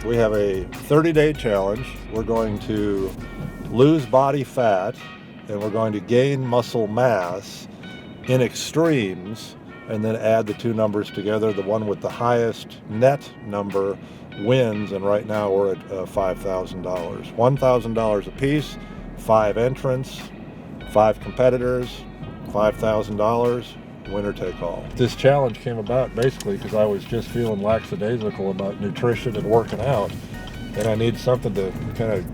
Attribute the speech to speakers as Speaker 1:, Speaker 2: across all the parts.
Speaker 1: We have a 30-day challenge. We're going to lose body fat and we're going to gain muscle mass in extremes and then add the two numbers together. The one with the highest net number wins, and right now we're at $5,000. $1,000 a piece, 5 entrants, 5 competitors, $5,000. Winner take all. This challenge came about basically because I was just feeling lackadaisical about nutrition and working out, and I need something to kind of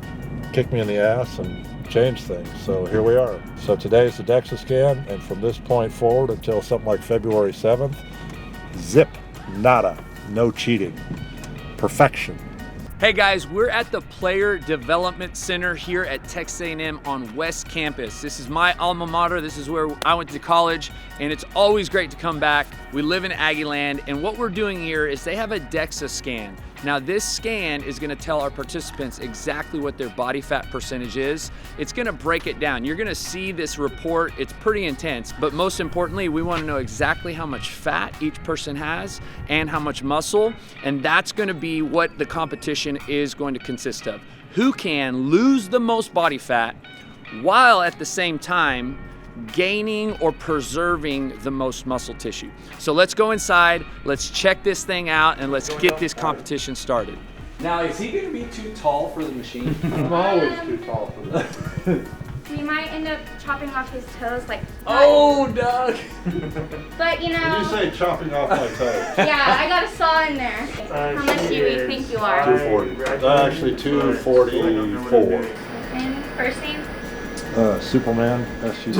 Speaker 1: kick me in the ass and change things. So here we are. So today is the DEXA scan, and from this point forward until something like February 7th, zip, nada, no cheating, perfection.
Speaker 2: Hey guys, we're at the Player Development Center here at Texas A&M on West Campus. This is my alma mater. This is where I went to college, and it's always great to come back. We live in Aggie land, and what we're doing here is they have a DEXA scan. Now this scan is gonna tell our participants exactly what their body fat percentage is. It's gonna break it down. You're gonna see this report. It's pretty intense, but most importantly, we wanna know exactly how much fat each person has and how much muscle, and that's gonna be what the competition is going to consist of. Who can lose the most body fat while at the same time gaining or preserving the most muscle tissue. So let's go inside, let's check this thing out, and let's get this competition started. Now, is he gonna be too tall for the machine?
Speaker 1: I'm always too tall for that.
Speaker 3: We might end up chopping off his toes, like.
Speaker 2: Oh, Doug!
Speaker 3: But you know.
Speaker 1: Did you say chopping off my toes?
Speaker 3: Yeah, I got a saw in there. How much do you think you are?
Speaker 1: 240. Actually, 244.
Speaker 3: And first name?
Speaker 1: Superman, SUP.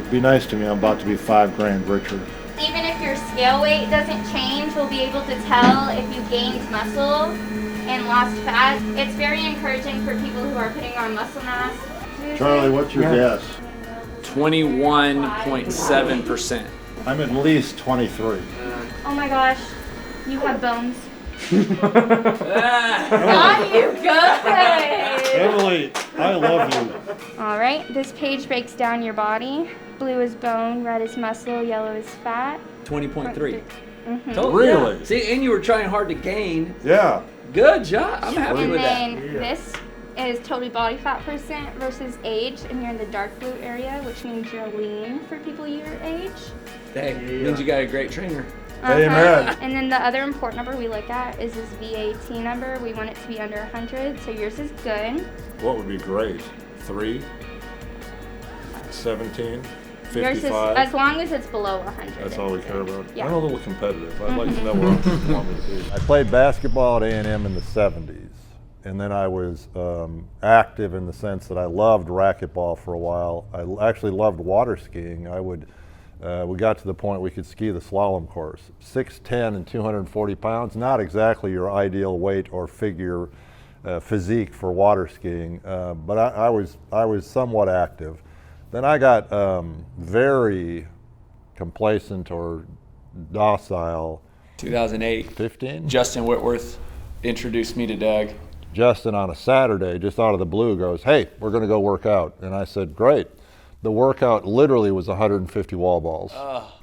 Speaker 1: Be nice to me, I'm about to be $5,000 richer.
Speaker 3: Even if your scale weight doesn't change, we'll be able to tell if you gained muscle and lost fat. It's very encouraging for people who are putting on muscle mass.
Speaker 1: Charlie, what's your guess?
Speaker 2: 21.7%.
Speaker 1: I'm at least 23.
Speaker 3: Oh my gosh, you have bones. Got you good.
Speaker 1: Emily, I love you.
Speaker 3: All right, this page breaks down your body. Blue is bone, red is muscle, yellow is fat.
Speaker 2: 20.3.
Speaker 3: Mm-hmm.
Speaker 1: Really?
Speaker 2: Yeah. See, and you were trying hard to gain.
Speaker 1: Yeah.
Speaker 2: Good job. I'm happy
Speaker 3: And
Speaker 2: with
Speaker 3: then
Speaker 2: that.
Speaker 3: this is total body fat percent versus age, and you're in the dark blue area, which means you're lean for people your age.
Speaker 2: Hey, means you got a great trainer.
Speaker 1: Amen.
Speaker 3: And then the other important number we look at is this VAT number. We want it to be under 100, so yours is good.
Speaker 1: What would be great? 3, 17,
Speaker 3: Yours is
Speaker 1: 55.
Speaker 3: as long as it's below 100.
Speaker 1: That's all we care about.
Speaker 3: Yeah.
Speaker 1: I'm a little competitive. I'd like to know where I'm want me to be. I played basketball at A&M in the 70s, and then I was active in the sense that I loved racquetball for a while. I actually loved water skiing. We got to the point we could ski the slalom course. 6'10" and 240 pounds, not exactly your ideal weight or figure physique for water skiing, but I was somewhat active. Then I got very complacent or docile.
Speaker 2: 2008.
Speaker 1: 15?
Speaker 2: Justin Whitworth introduced me to Doug.
Speaker 1: Justin on a Saturday, just out of the blue, goes, "Hey, we're gonna go work out." And I said, "Great." The workout literally was 150 wall balls.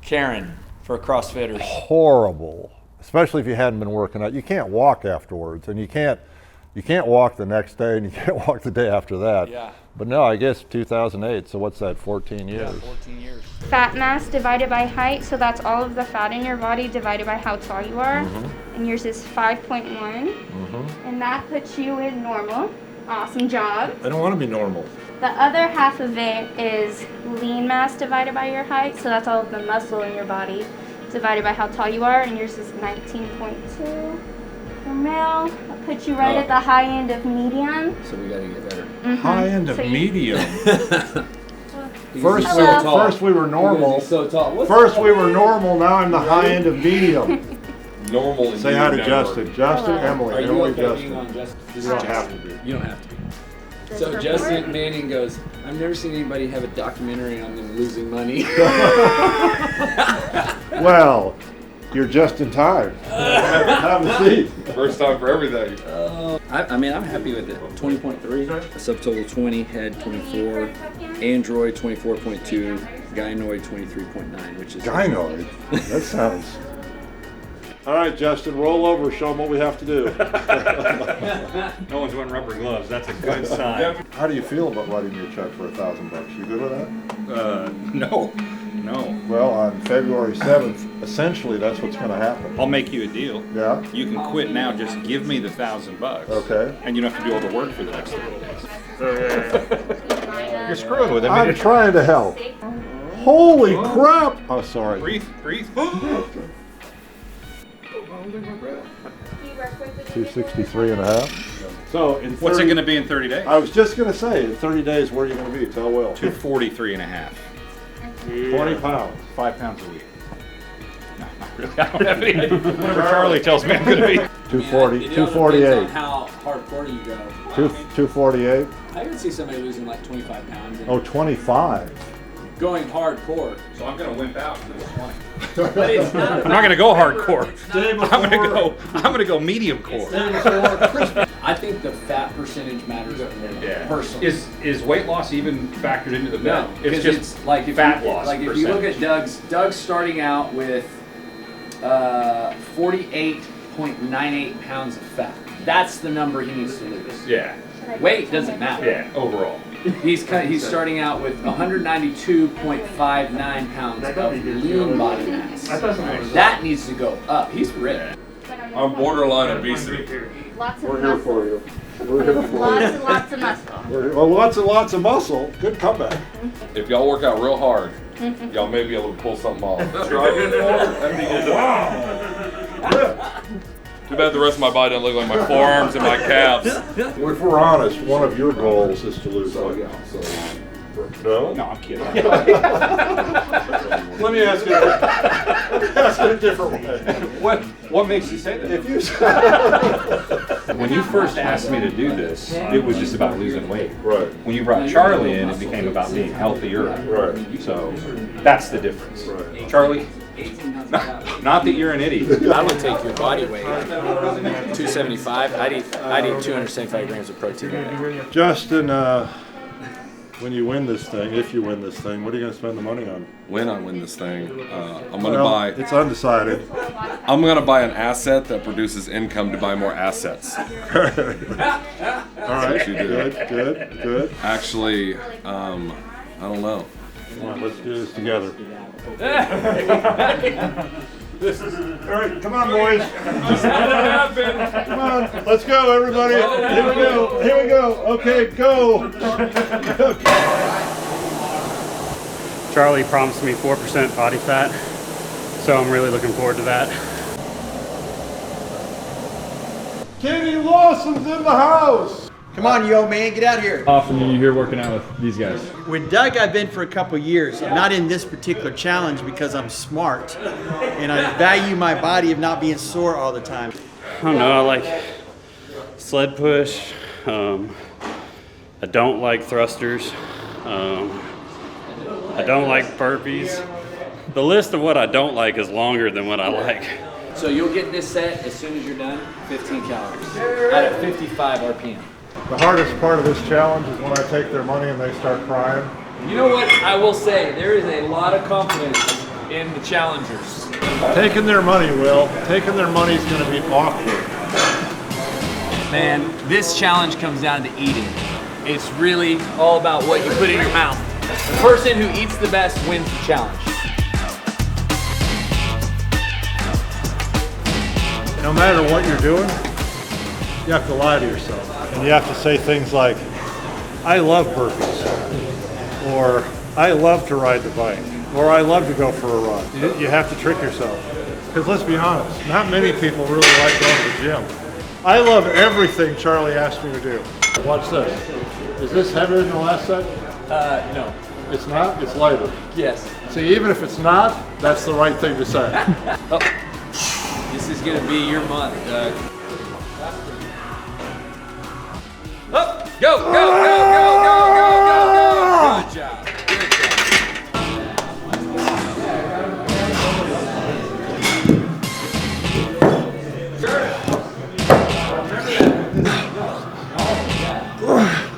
Speaker 2: Karen for CrossFitters.
Speaker 1: Horrible, especially if you hadn't been working out. You can't walk afterwards, and you can't walk the next day, and you can't walk the day after that.
Speaker 2: Yeah.
Speaker 1: But no, I guess 2008, so what's that, 14 years?
Speaker 2: Yeah, 14 years.
Speaker 3: Fat mass divided by height, so that's all of the fat in your body divided by how tall you are. And yours is 5.1, and that puts you in normal. Awesome job.
Speaker 1: I don't want to be normal.
Speaker 3: The other half of it is lean mass divided by your height, so that's all of the muscle in your body divided by how tall you are, and yours is 19.2 for male. That puts you right at the high end of medium.
Speaker 2: So we gotta get better.
Speaker 1: High end of
Speaker 3: So you-
Speaker 1: medium.
Speaker 3: Hello.
Speaker 1: First we were normal.
Speaker 2: So tall.
Speaker 1: First we were normal, now I'm the high end of medium.
Speaker 4: Normal and
Speaker 1: Say hi to Justin. Justin,
Speaker 3: Hello.
Speaker 1: Emily,
Speaker 2: Are you
Speaker 1: Emily,
Speaker 2: okay
Speaker 1: Justin.
Speaker 2: being on Justin?
Speaker 1: You don't have to be.
Speaker 2: You don't have to be.
Speaker 3: This
Speaker 2: So
Speaker 3: report.
Speaker 2: Justin Manning goes, I've never seen anybody have a documentary on them losing money.
Speaker 1: Well, you're just in time. Have a seat.
Speaker 4: First time for everything.
Speaker 2: I mean, I'm happy with it. 20.3, subtotal 20, head 24, Android 24.2, gynoid 23.9, which is
Speaker 1: Gynoid? That sounds... All right, Justin, roll over. Show them what we have to do.
Speaker 5: No one's wearing rubber gloves. That's a good sign.
Speaker 1: How do you feel about writing your check for $1,000? You good with that?
Speaker 5: No.
Speaker 1: Well, on February 7th, essentially that's what's going to happen.
Speaker 5: I'll make you a deal.
Speaker 1: Yeah?
Speaker 5: You can quit now. Just give me the $1,000.
Speaker 1: Okay.
Speaker 5: And you don't have to do all the work for the next 30 days. You're screwing with him.
Speaker 1: I'm trying to help. Holy crap! Oh, sorry.
Speaker 5: Breathe.
Speaker 1: 263 and a half. So, in 30,
Speaker 5: What's it going to be in 30 days?
Speaker 1: I was just going to say, in 30 days, where are you going to be? Tell Will.
Speaker 5: 243 and a half.
Speaker 1: 20 pounds.
Speaker 5: 5 pounds a week. No, not really. I don't have any idea. Whatever Charlie tells me I'm going to be.
Speaker 1: 240,
Speaker 2: It all
Speaker 1: 248.
Speaker 2: depends on how hardcore you go.
Speaker 1: 248.
Speaker 2: I could see somebody losing like 25 pounds.
Speaker 1: Oh, 25.
Speaker 2: Going hardcore.
Speaker 5: So I'm going to wimp out and lose 20.
Speaker 2: But it's not
Speaker 5: I'm not going to go hardcore.
Speaker 1: Day
Speaker 5: I'm going to go medium core.
Speaker 2: I think the fat percentage matters personally.
Speaker 5: Is weight loss even factored into the
Speaker 2: No,
Speaker 5: bill?
Speaker 2: because it's like if
Speaker 5: fat
Speaker 2: you,
Speaker 5: loss.
Speaker 2: Like if you look at Doug's starting out with 48.98 pounds of fat. That's the number he needs to lose.
Speaker 5: Yeah.
Speaker 2: Weight doesn't matter.
Speaker 5: Yeah. Overall.
Speaker 2: He's starting out with 192.59 pounds of lean body mass. That needs to go up. He's ripped.
Speaker 4: I'm borderline obesity.
Speaker 3: Lots of
Speaker 1: We're here
Speaker 3: muscle.
Speaker 1: for you. We're here for
Speaker 3: Lots
Speaker 1: you.
Speaker 3: and lots of muscle.
Speaker 1: Well, lots and lots of muscle. Good comeback.
Speaker 4: If y'all work out real hard, y'all may be able to pull something off. Wow. Too bad the rest of my body doesn't look like my forearms and my calves.
Speaker 1: If we're honest, one of your goals is to lose weight. No?
Speaker 5: No, I'm kidding.
Speaker 1: Let me ask you a different way.
Speaker 5: What makes you say that?
Speaker 1: If you
Speaker 5: When you first asked me to do this, it was just about losing weight.
Speaker 1: Right.
Speaker 5: When you brought Charlie in, it became about being healthier.
Speaker 1: Right.
Speaker 5: So that's the difference.
Speaker 1: Right.
Speaker 5: Charlie, not that you're an idiot.
Speaker 2: I would take your body weight, 275. I'd eat 275 grams of protein a day.
Speaker 1: Justin, when you win this thing, if you win this thing, what are you going to spend the money on?
Speaker 4: When I win this thing, I'm gonna
Speaker 1: It's undecided.
Speaker 4: I'm gonna buy an asset that produces income to buy more assets.
Speaker 1: All right.
Speaker 4: you do.
Speaker 1: Good.
Speaker 4: Actually, I don't know.
Speaker 1: Come on, let's do this together. All right, come on, boys. Come on, let's go, everybody. Here we go. Okay, go.
Speaker 6: Charlie promised me 4% body fat, so I'm really looking forward to that.
Speaker 1: Kenny Lawson's in the house.
Speaker 7: Come on, you old man, get out here.
Speaker 8: Often are you here working out with these guys?
Speaker 7: With Doug, I've been for a couple years. I'm not in this particular challenge because I'm smart and I value my body of not being sore all the time.
Speaker 6: I don't know, I like sled push. I don't like thrusters. I don't like burpees. The list of what I don't like is longer than what I like.
Speaker 2: So you'll get this set as soon as you're done, 15 calories at a 55 RPM.
Speaker 1: The hardest part of this challenge is when I take their money and they start crying.
Speaker 2: You know what I will say? There is a lot of confidence in the challengers.
Speaker 1: Taking their money, Will. Taking their money is going to be awkward.
Speaker 2: Man, this challenge comes down to eating. It's really all about what you put in your mouth. The person who eats the best wins the challenge.
Speaker 1: No matter what you're doing, you have to lie to yourself. And you have to say things like, I love burpees, or I love to ride the bike, or I love to go for a run. You have to trick yourself. Because let's be honest, not many people really like going to the gym. I love everything Charlie asked me to do. Watch this. Is this heavier than the last set?
Speaker 2: No.
Speaker 1: It's not? It's lighter.
Speaker 2: Yes.
Speaker 1: See, even if it's not, that's the right thing to say.
Speaker 2: Oh. This is gonna be your month, Doug. Up! Go! Go! Go! Go! Go! Go! Go! Good job. Good job.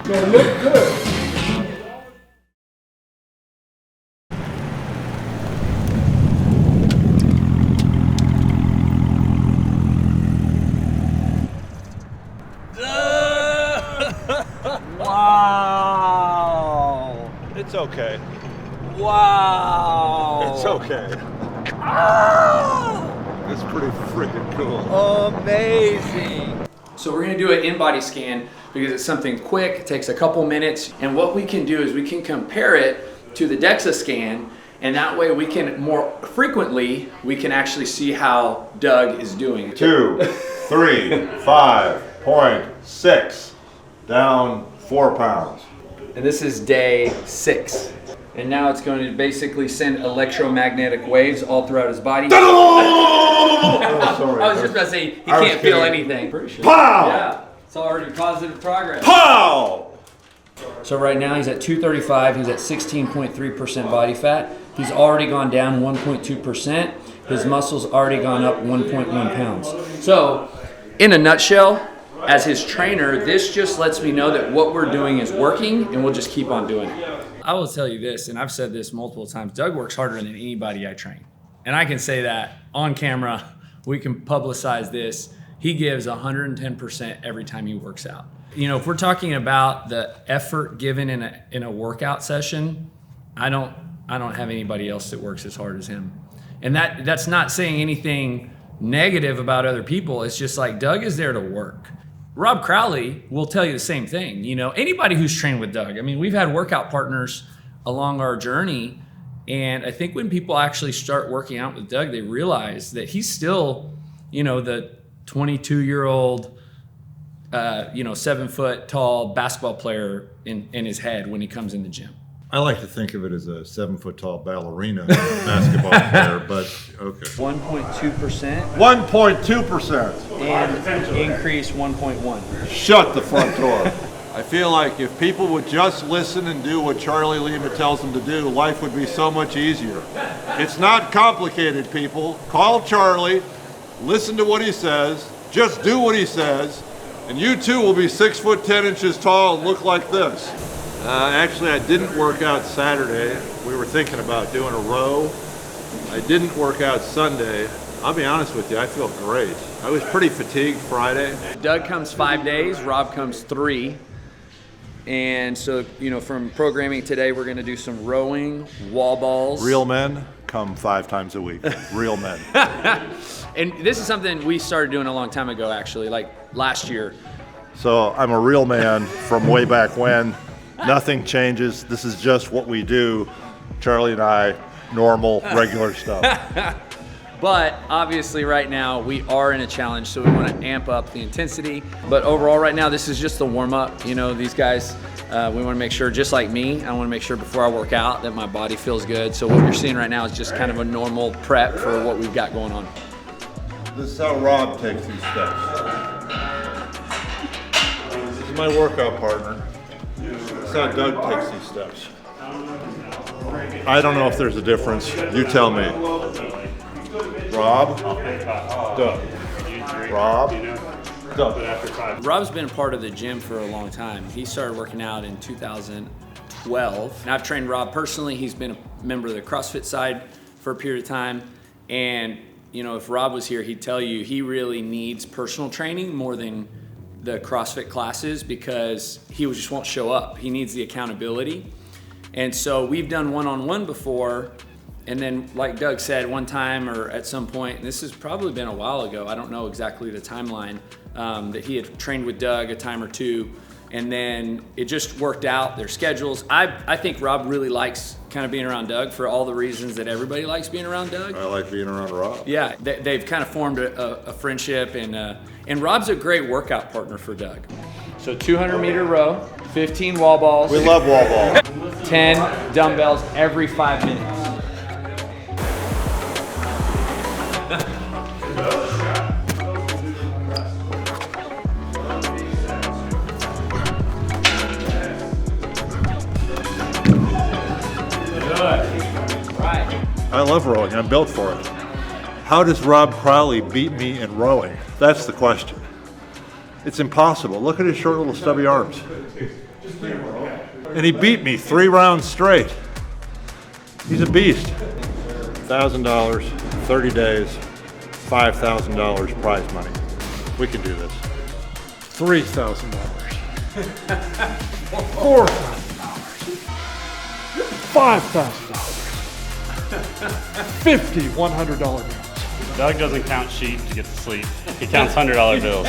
Speaker 1: Gonna look good.
Speaker 2: Wow.
Speaker 1: It's okay. It's pretty freaking cool.
Speaker 2: Amazing. So we're gonna do an in-body scan because it's something quick, it takes a couple minutes, and what we can do is we can compare it to the DEXA scan, and that way we can more frequently, we can actually see how Doug is doing.
Speaker 1: 2, 3, 5.6, down 4 pounds.
Speaker 2: And this is day 6. And now it's going to basically send electromagnetic waves all throughout his body.
Speaker 1: Oh, sorry.
Speaker 2: I was just about to say, he
Speaker 1: I was
Speaker 2: can't feel
Speaker 1: kidding.
Speaker 2: anything. Pretty sure.
Speaker 1: Pow!
Speaker 2: Yeah, it's already positive progress.
Speaker 1: Pow!
Speaker 2: So right now he's at 235, he's at 16.3% body fat. He's already gone down 1.2%. His muscle's already gone up 1.1 pounds. So, in a nutshell, as his trainer, this just lets me know that what we're doing is working and we'll just keep on doing it. I will tell you this, and I've said this multiple times, Doug works harder than anybody I train. And I can say that on camera, we can publicize this. He gives 110% every time he works out. You know, if we're talking about the effort given in a workout session, I don't have anybody else that works as hard as him. And that's not saying anything negative about other people. It's just like Doug is there to work. Rob Crowley will tell you the same thing. You know, anybody who's trained with Doug, I mean, we've had workout partners along our journey, and I think when people actually start working out with Doug, they realize that he's still, you know, the 22-year-old, 7-foot tall basketball player in his head when he comes in the gym.
Speaker 1: I like to think of it as a 7-foot tall ballerina basketball player, but okay.
Speaker 2: 1.2%.
Speaker 1: 1.2%.
Speaker 2: And increase 1.1.
Speaker 1: Shut the front door. I feel like if people would just listen and do what Charlie Lima tells them to do, life would be so much easier. It's not complicated, people. Call Charlie, listen to what he says, just do what he says, and you too will be 6 foot 10 inches tall and look like this. Actually, I didn't work out Saturday. We were thinking about doing a row. I didn't work out Sunday. I'll be honest with you, I feel great. I was pretty fatigued Friday.
Speaker 2: Doug comes 5 days, Rob comes 3. And so, you know, from programming today, we're gonna do some rowing, wall balls.
Speaker 1: Real men come 5 times a week. Real men.
Speaker 2: And this is something we started doing a long time ago, actually, like last year.
Speaker 1: So I'm a real man from way back when. Nothing changes. This is just what we do. Charlie and I, normal, regular stuff.
Speaker 2: But obviously right now we are in a challenge, so we want to amp up the intensity. But overall right now, this is just the warm up. You know, these guys, we want to make sure, just like me, I want to make sure before I work out that my body feels good. So what you're seeing right now is just kind of a normal prep for what we've got going on.
Speaker 1: This is how Rob takes these steps. This is my workout partner. This is how Doug takes these steps. I don't know if there's a difference. You tell me. Rob, Doug. Rob, Doug.
Speaker 2: Rob's been a part of the gym for a long time. He started working out in 2012. And I've trained Rob personally. He's been a member of the CrossFit side for a period of time. And, you know, if Rob was here, he'd tell you he really needs personal training more than the CrossFit classes because he just won't show up. He needs the accountability. And so we've done one-on-one before, and then like Doug said, one time or at some point, and this has probably been a while ago, I don't know exactly the timeline, that he had trained with Doug a time or two, and then it just worked out, their schedules. I think Rob really likes kind of being around Doug for all the reasons that everybody likes being around Doug.
Speaker 1: I like being around Rob.
Speaker 2: Yeah, they've kind of formed a friendship, and Rob's a great workout partner for Doug. So 200-meter row, 15 wall balls.
Speaker 1: We love wall ball.
Speaker 2: 10 dumbbells every 5 minutes.
Speaker 1: I love rowing. I'm built for it. How does Rob Crowley beat me in rowing? That's the question. It's impossible. Look at his short little stubby arms. And he beat me 3 rounds straight. He's a beast. $1,000, 30 days, $5,000 prize money. We can do this. $3,000. $4,000. $5,000. 50 $100 bills.
Speaker 6: Doug doesn't count sheep to get to sleep. He counts $100 bills.